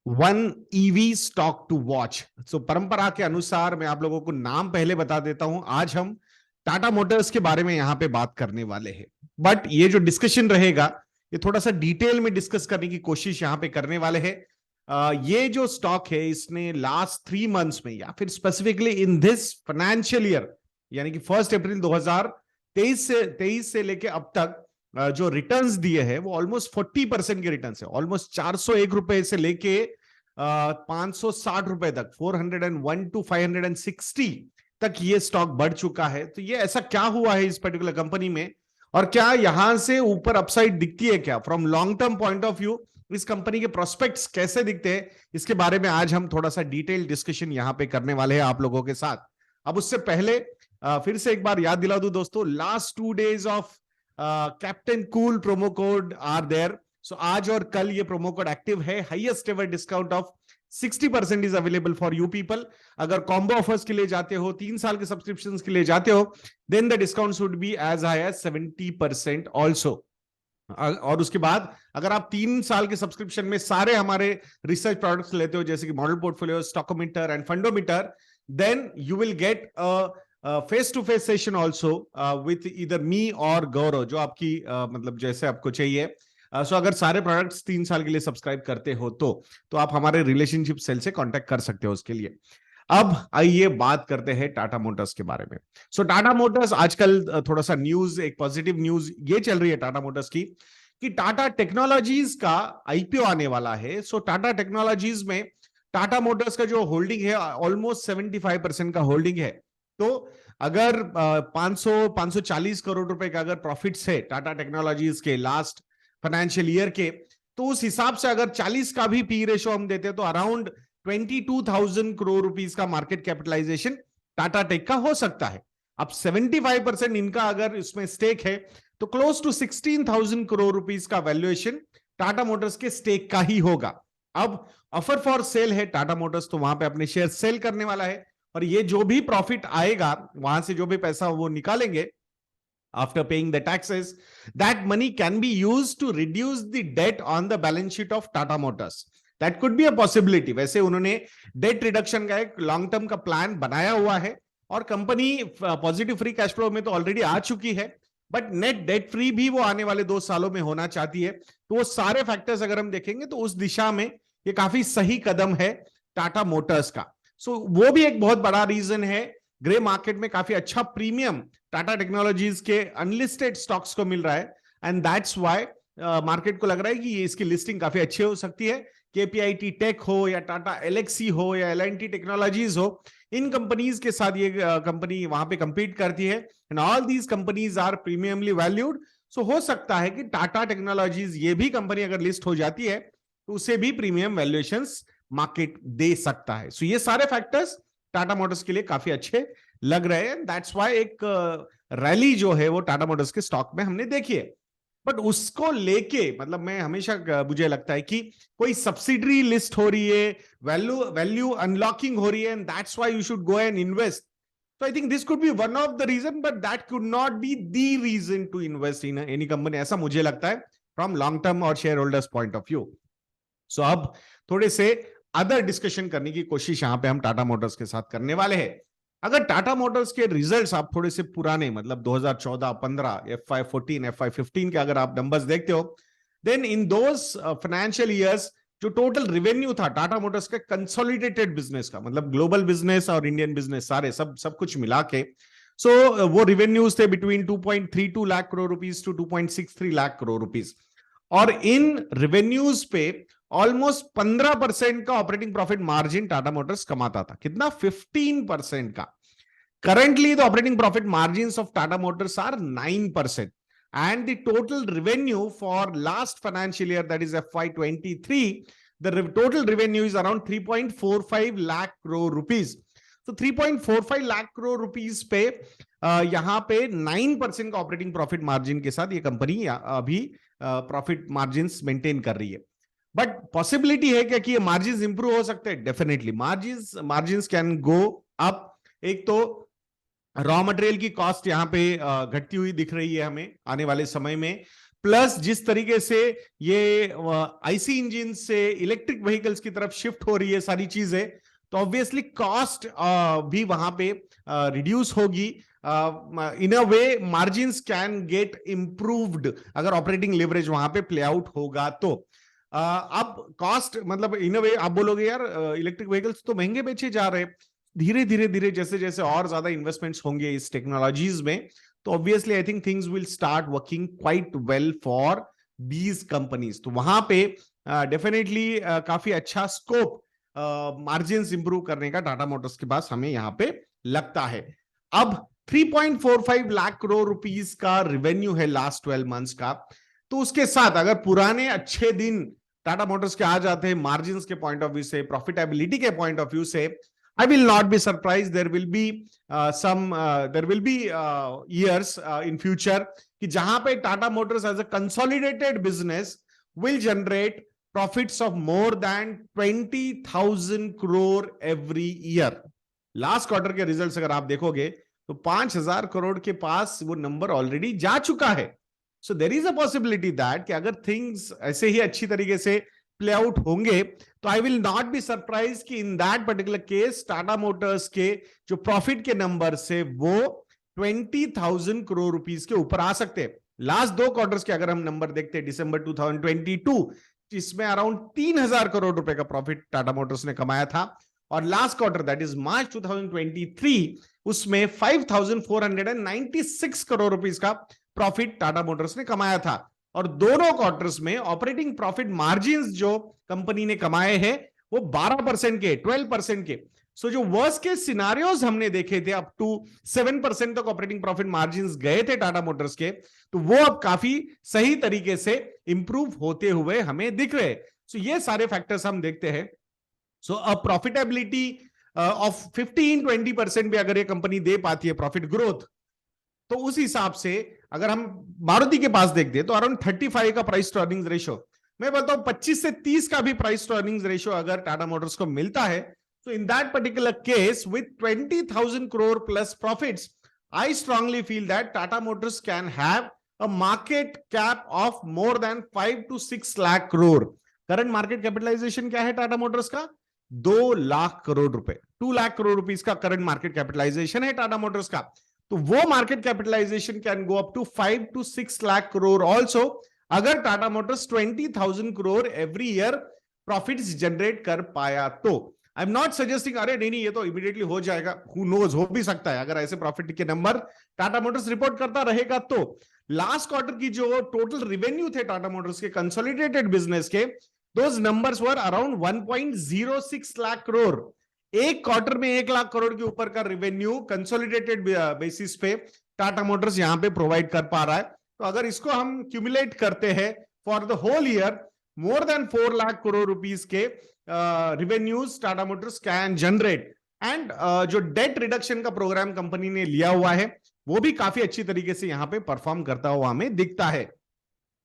One EV stock to watch. So परंपरा के अनुसार मैं आप लोगों को नाम पहले बता देता हूं। आज हम टाटा मोटर्स के बारे में यहां पे बात करने वाले हैं, बट ये जो डिस्कशन रहेगा ये थोड़ा सा डिटेल में डिस्कस करने की कोशिश यहां पे करने वाले हैं। ये जो स्टॉक है इसने लास्ट 3 मंथ्स में या फिर specifically in this financial year यानी कि 1 अप्रैल 2023 से लेके अब तक जो रिटर्न्स दिए हैं वो ऑलमोस्ट 40% के रिटर्न्स है। ऑलमोस्ट 401 रुपए से लेके 560 रुपए तक, 401 टू 560 तक ये स्टॉक बढ़ चुका है। तो ये ऐसा क्या हुआ है इस पर्टिकुलर कंपनी में, और क्या यहां से ऊपर अपसाइड दिखती है क्या from long term point of view, इस कंपनी के प्रोस्पेक्ट्स कैसे दिखते हैं, इसके बारे में आज हम थोड़ा सा डिटेल डिस्कशन यहां पे करने वाले हैं आप लोगों के साथ। अब उससे पहले फिर से एक बार याद दिला दूं दोस्तों, last 2 days of captain cool promo code are there. So आज और कल ये प्रोमो कोड एक्टिव है। Highest ever discount of 60% is available for you people. अगर कॉम्बो ऑफर्स के लिए जाते हो, 3 साल के सब्सक्रिप्शन के लिए जाते हो, then the discount would be as high as 70% also. और उसके बाद अगर आप 3 साल के सब्सक्रिप्शन में सारे हमारे रिसर्च प्रोडक्ट्स लेते हो, जैसे कि model portfolio, stockometer and fundometer, then you will get face to face session also with इधर मी और गौरव, जो आपकी मतलब जैसे आपको चाहिए। सो अगर सारे प्रोडक्ट्स 3 साल के लिए सब्सक्राइब करते हो तो आप हमारे रिलेशनशिप सेल से कांटेक्ट कर सकते हो उसके लिए। अब आइए बात करते हैं टाटा मोटर्स के बारे में। सो टाटा मोटर्स आजकल थोड़ा सा न्यूज, एक पॉजिटिव न्यूज ये चल रही है टाटा मोटर्स की कि टाटा टेक्नोलॉजीज का आईपीओ आने वाला है। सो टाटा टेक्नोलॉजीज में टाटा मोटर्स का जो होल्डिंग है ऑलमोस्ट 75% का होल्डिंग है। तो अगर 540 करोड़ रुपए का अगर प्रॉफिट्स है टाटा टेक्नोलॉजीज के लास्ट फाइनेंशियल ईयर के, तो उस हिसाब से अगर 40 का भी पी रेशो हम देते हैं तो अराउंड 22,000 करोड़ रुपीस का मार्केट कैपिटलाइजेशन टाटा टेक का हो सकता है। अब 75% इनका अगर इसमें स्टेक है तो क्लोज टू 16,000 करोड़ रुपीस का वैल्यूएशन टाटा मोटर्स के स्टेक का ही होगा। अब ऑफर फॉर सेल है टाटा मोटर्स, तो वहां पे अपने शेयर सेल करने वाला है, और ये जो भी प्रॉफिट आएगा वहां से जो भी पैसा वो निकालेंगे after paying the taxes, that money can be used to reduce the debt on the balance sheet of Tata Motors. That could be a possibility. वैसे उन्होंने डेट रिडक्शन का एक लॉन्ग टर्म का प्लान बनाया हुआ है, और company positive free cash flow में तो ऑलरेडी आ चुकी है, बट नेट डेट फ्री भी वो आने वाले 2 सालों में होना चाहती है। तो वो सारे फैक्टर्स अगर हम देखेंगे तो उस दिशा में ये काफी सही कदम है टाटा मोटर्स का। सो वो भी एक बहुत बड़ा रीजन है। ग्रे मार्केट में काफी अच्छा प्रीमियम टाटा टेक्नोलॉजीज के अनलिस्टेड स्टॉक्स को मिल रहा है, एंड दैट्स व्हाई मार्केट को लग रहा है कि ये इसकी लिस्टिंग काफी अच्छी हो सकती है। केपीआईटी टेक हो या टाटा एलेक्सी हो या एल&टी टेक्नोलॉजीज हो, इन कंपनीज के साथ ये कंपनी वहां पे कंपीट करती है, and all these companies are premiumly valued. So हो सकता है कि टाटा टेक्नोलॉजीज ये भी कंपनी अगर लिस्ट हो जाती है तो उसे भी प्रीमियम वैल्यूएशंस मार्केट दे सकता है। सो ये सारे फैक्टर्स टाटा मोटर्स के लिए काफी अच्छे लग रहे हैं। दैट्स व्हाई एक रैली जो है वो टाटा मोटर्स के स्टॉक में हमने देखी है। बट उसको लेके मतलब मैं हमेशा मुझे लगता है कि कोई सब्सिडरी लिस्ट हो रही है, वैल्यू अनलॉकिंग हो रही है, and that's why you should go and invest. So I think this could be one of the reason, but that could not be the reason to invest in any company, ऐसा मुझे लगता है from long term और shareholders point of view. So अब थोड़े से other discussion करने की कोशिश यहां पे हम टाटा मोटर्स के साथ करने वाले हैं। अगर टाटा मोटर्स के रिजल्ट्स आप थोड़े से पुराने मतलब 2014, 15, FY14, FY15 के अगर आप नंबर्स देखते हो, then in those financial years जो टोटल रेवेन्यू था टाटा मोटर्स के कंसोलिडेटेड बिजनेस का, मतलब ग्लोबल बिजनेस और इंडियन बिजनेस सारे सब कुछ मिला के, सो वो रेवेन्यूज थे between 2.32 lakh crore rupees to 2.63 lakh crore rupees, और इन रेवेन्यूज पे ऑलमोस्ट 15% का operating profit margin Tata Motors कमाता था। कितना? 15% का। Currently the operating profit margin of Tata Motors are 9%, and the total revenue for last financial year, that is FY23, the total revenue is around 3.45 lakh crore rupees. So 3.45 lakh crore rupees पे यहाँ पे 9% का operating profit margin के साथ ये company अभी profit margin maintain कर रही है। बट पॉसिबिलिटी है क्या कि ये मार्जिन इंप्रूव हो सकते हैं? Definitely margin can go up. एक तो रॉ मटेरियल की कॉस्ट यहां पे घटती हुई दिख रही है हमें आने वाले समय में, प्लस जिस तरीके से ये आईसी इंजन से इलेक्ट्रिक व्हीकल्स की तरफ शिफ्ट हो रही है सारी चीजें, तो ऑब्वियसली कॉस्ट भी वहां पे रिड्यूस होगी। इन अ वे मार्जिन्स कैन गेट इंप्रूव्ड अगर ऑपरेटिंग लेवरेज वहां पे प्ले आउट होगा तो। अब कॉस्ट मतलब इन अ वे आप बोलोगे यार इलेक्ट्रिक व्हीकल्स तो महंगे बेचे जा रहे हैं, धीरे धीरे धीरे जैसे जैसे और ज्यादा इन्वेस्टमेंट्स होंगे इस टेक्नोलॉजीज में, तो obviously I think things will start working quite well for these companies. तो वहां पे डेफिनेटली काफी अच्छा स्कोप मार्जिन्स इंप्रूव करने का टाटा मोटर्स के पास हमें यहां पे लगता है। अब 3.45 लाख करोड़ रुपीस का रेवेन्यू है लास्ट 12 मंथ्स का, तो उसके साथ अगर पुराने अच्छे दिन टाटा मोटर्स के आ जाते हैं मार्जिन्स के पॉइंट ऑफ व्यू से, प्रॉफिटेबिलिटी के पॉइंट ऑफ व्यू से, I will not be surprised. There will be years in future कि जहां पे Tata Motors as a consolidated business will generate profits of more than 20,000 crore every year. Last quarter के results अगर आप देखोगे तो 5,000 करोड़ के पास वो नंबर ऑलरेडी जा चुका है। So there is a possibility that कि अगर थिंग्स ऐसे ही अच्छी तरीके से प्ले आउट होंगे तो I will not be surprise कि in that particular case Tata Motors के जो प्रॉफिट के नंबर से वो 20,000 करोड़ रुपीस के ऊपर आ सकते हैं। लास्ट 2 क्वार्टर्स के अगर हम नंबर देखते हैं दिसंबर 2022, इसमें अराउंड 3,000 करोड़ रुपए का प्रॉफिट टाटा मोटर्स ने कमाया था, और लास्ट क्वार्टर दैट इज मार्च 2023 उसमें 5,496 करोड़ रुपीस का प्रॉफिट टाटा मोटर्स ने कमाया था। और दोनों क्वार्टर्स में ऑपरेटिंग प्रॉफिट मार्जिन्स जो कंपनी ने कमाए हैं वो 12% के, 12% के। सो जो वर्स्ट के सिनारियोज हमने देखे थे अप टू 7% तक ऑपरेटिंग प्रॉफिट मार्जिन्स गए थे टाटा मोटर्स के, तो वो अब काफी सही तरीके से इंप्रूव होते हुए हमें दिख रहे। सो ये सारे फैक्टर्स हम देखते हैं। सो अ प्रॉफिटेबिलिटी ऑफ 15-20% भी अगर ये कंपनी दे पाती है प्रॉफिट ग्रोथ, तो उस हिसाब से अगर हम मारुति के पास देखते हैं तो अराउंड 35 का प्राइस टू अर्निंग्स रेशियो, मैं बोलता हूं 25 से 30 का भी प्राइस टू अर्निंग्स रेशियो अगर टाटा मोटर्स को मिलता है, तो in that particular case with 20,000 crore plus profits, I strongly feel that Tata Motors can have a market cap of more than 5 to 6 lakh crore. Current market capitalization क्या है टाटा मोटर्स का? 2 लाख करोड़ रुपए, 2 लाख करोड़ रुपीस का करंट मार्केट कैपिटलाइजेशन है टाटा मोटर्स का। तो वो market capitalization can go up to 5 to 6 lakh crore also अगर Tata Motors 20,000 crore every year profits generate कर पाया तो। आई एम नॉट सजेस्टिंग अरे नहीं ये तो इमीडिएटली हो जाएगा, हु नोज, हो भी सकता है अगर ऐसे प्रॉफिट के नंबर टाटा मोटर्स रिपोर्ट करता रहेगा तो। लास्ट क्वार्टर की जो टोटल रेवेन्यू थे टाटा मोटर्स के कंसोलिडेटेड बिजनेस के, those numbers were around 1.06 lakh crore. एक क्वार्टर में 1 लाख करोड़ के ऊपर का रेवेन्यू कंसोलिडेटेड बेसिस पे टाटा मोटर्स यहां पे प्रोवाइड कर पा रहा है। तो अगर इसको हम क्यूमुलेट करते हैं for the whole year, more than 4 lakh crore rupees के revenues Tata Motors can generate. And जो डेट रिडक्शन का प्रोग्राम कंपनी ने लिया हुआ है वो भी काफी अच्छी तरीके से यहां पे परफॉर्म करता हुआ हमें दिखता है।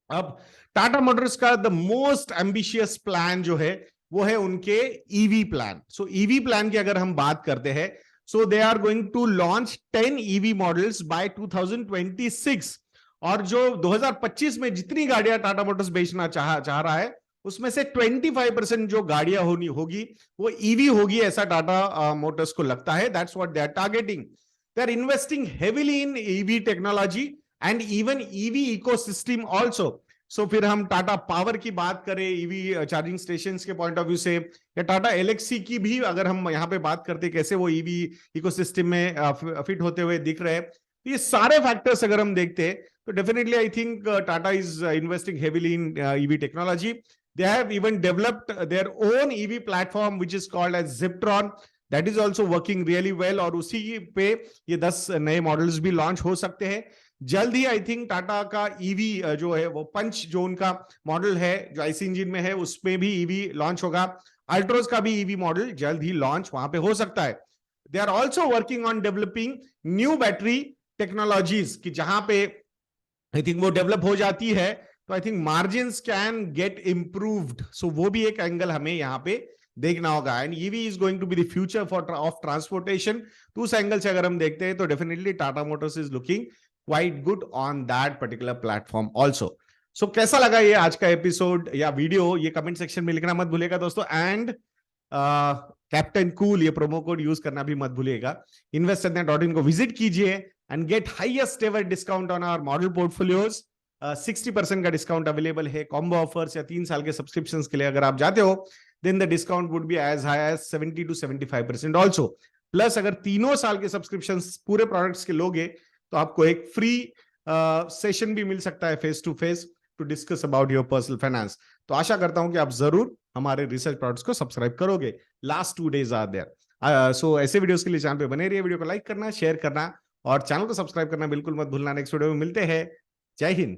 अब टाटा मोटर्स का द मोस्ट एम्बिशियस प्लान जो है वो है उनके EV plan. So EV plan की अगर हम बात करते हैं, so they are going to launch 10 EV models by 2026। और जो 2025 में जितनी गाड़ियां टाटा मोटर्स बेचना चाह रहा है उसमें से 25% जो गाड़ियां होगी वो ईवी होगी, ऐसा टाटा मोटर्स को लगता है। That's what they are targeting. They are investing heavily in EV technology and even EV ecosystem also. So फिर हम टाटा पावर की बात करें ईवी चार्जिंग स्टेशन के पॉइंट ऑफ व्यू से, या टाटा एलेक्सी की भी अगर हम यहाँ पे बात करते हैं कैसे वो ईवी इकोसिस्टम में फिट होते हुए दिख रहे हैं, तो ये सारे फैक्टर्स अगर हम देखते हैं तो definitely I think Tata is investing heavily in EV technology. They have even developed their own EV platform which is called as Ziptron, that is also working really well, और उसी पे ये 10 नए मॉडल्स भी लॉन्च हो सकते हैं जल्द ही। आई थिंक टाटा का ईवी जो है वो पंच जो उनका मॉडल है जो आईसी इंजन में है उसमें भी ईवी लॉन्च होगा। अल्ट्रोज का भी ईवी मॉडल जल्द ही लॉन्च वहां पे हो सकता है। They are also working on developing new battery technologies की जहां पे आई थिंक वो डेवलप हो जाती है तो I think margins can get improved. So वो भी एक एंगल हमें यहाँ पे देखना होगा। And EV is going to be the future for of transportation. तो उस एंगल से अगर हम देखते हैं तो definitely Tata motors is looking quite good on that particular platform also. So कैसा लगा ये आज का एपिसोड या वीडियो, ये कमेंट सेक्शन में लिखना मत भूलिएगा दोस्तों। एंड कैप्टन कूल ये प्रोमो कोड यूज करना भी मत भूलिएगा। investindia.in को विजिट कीजिए and get highest ever discount on our model portfolios. 60% का डिस्काउंट अवेलेबल है कॉम्बो ऑफर्स या 3 साल के सब्सक्रिप्शन के लिए अगर आप जाते हो, then the discount would be as high as 70 to 75% also. Plus अगर 3 साल के सब्सक्रिप्शन पूरे प्रोडक्ट्स के लोगे तो आपको एक फ्री सेशन भी मिल सकता है face to face to discuss about your personal finance. तो आशा करता हूं कि आप जरूर हमारे रिसर्च प्रोडक्ट्स को सब्सक्राइब करोगे। Last 2 days are there. So ऐसे वीडियोस के लिए चैनल पे बने रहिए, वीडियो को लाइक करना, शेयर करना और चैनल को सब्सक्राइब करना बिल्कुल मत भूलना। नेक्स्ट वीडियो में मिलते हैं। जय हिंद।